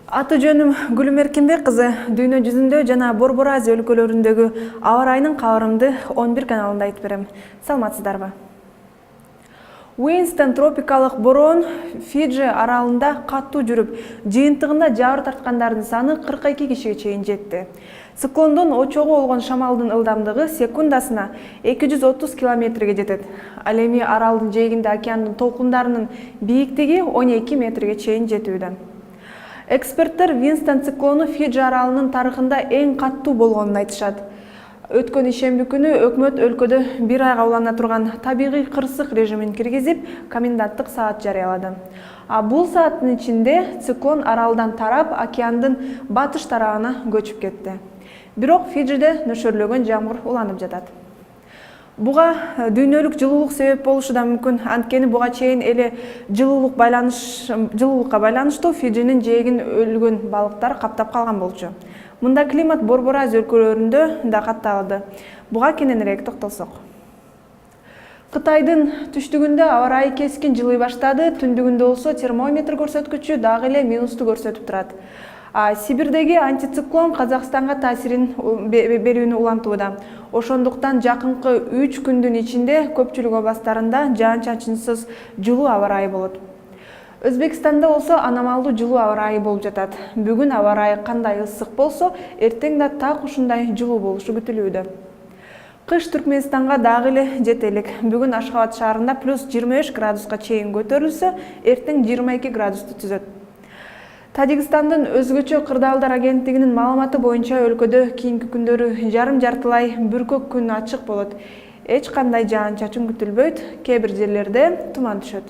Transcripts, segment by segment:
Аты жөнүм Гүлүм Эркинбек кызы. Дүйнө жүзүндө жана Борбор Азия өлкөлөрүндөгү аба ырайынын кабарымды 11 каналында айтып берем. Саламатсыздарбы? Уинстон тропикалык бороон Фиджи аралында каттуу жүрүп, жыйынтыгында жабыр тарткандардын саны 42 кишиге чейин жетти. Циклондон очогу болгон шамалдын ылдамдыгы секундасына 230 километрге жетет. Ал эми аралдын жээгинде океандын толкундарынын бийиктиги 12 метрге чейин жетүүдө. Эксперттер Уинстон циклону Фиджи аралынын тарыхында эң каттуу болгонун айтышат. Өткөн ишемби күнү өкмөт өлкөдө 1 айга улана турган табигый кырсык режимин киргизип, коменданттык саат жарыялады. Бул сааттын ичинде циклон аралдан тарап, океандын батыш тарабына көчүп кетти. Бирок Фиджиде нөшөрлөгөн жамгыр уланып жатат. Буга дүйнөлүк жылуулук себеп болушу да мүмкүн. Анткени буга чейин эле жылуулукка байланыштуу Фиджинин жээгин өлгөн балыктар каптап калган болчу. Мында климат Борбор Азия өлкөлөрүндө да катталды. Буга кененирээк токтолсок. Кытайдын түштүгүндө аба ырайы кескин жылый баштады. Түндүгүндө болсо термометр көрсөткүчү дагы эле минусту көрсөтүп турат. Сибирдеги антициклон Казакстанга таасирин берүүнү улантууда. Ошондуктан жакынкы 3 күндүн ичинде көпчүлүк областтарында жаан-чачынсыз жылуу аба ырайы болот. Өзбекстанда болсо аномалдуу жылуу аба ырайы болуп жатат. Бүгүн аба ырайы кандай ысык болсо, эртең да так ушундай жылуу болушу күтүлүүдө. Кыш Түркменистанга дагы эле жетелик. Бүгүн Ашхабад шаарында +25 градуска чейин көтөрүлсө, эртең 22 градусту түзөт. Тажикстандын өзгөчө кырдаалдар агенттигинин маалыматы боюнча өлкөдө кийинки күндөрү жарым-жартылай бүркөк күн ачык болот. Эч кандай жаан-чачын күтүлбөйт, кээ бир жерлерде туман түшөт.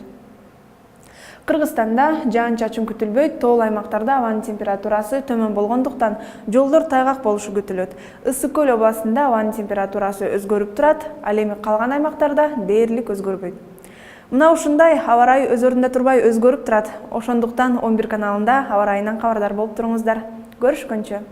Кыргызстанда жаан-чачын күтүлбөйт, тоол аймактарда абанын температурасы төмөн болгондуктан жолдор тайгак болушу күтүлөт. Ысык көл областында абанын температурасы өзгөрүп турат, ал эми калган аймактарда дээрлик өзгөрбөйт. Мына ушундай аба ырайы өз ордунда турбай өзгөрүп турат. Ошондуктан 11 каналында аба ырайынан кабардар болуп туруңуздар. Көрүшкөнчө.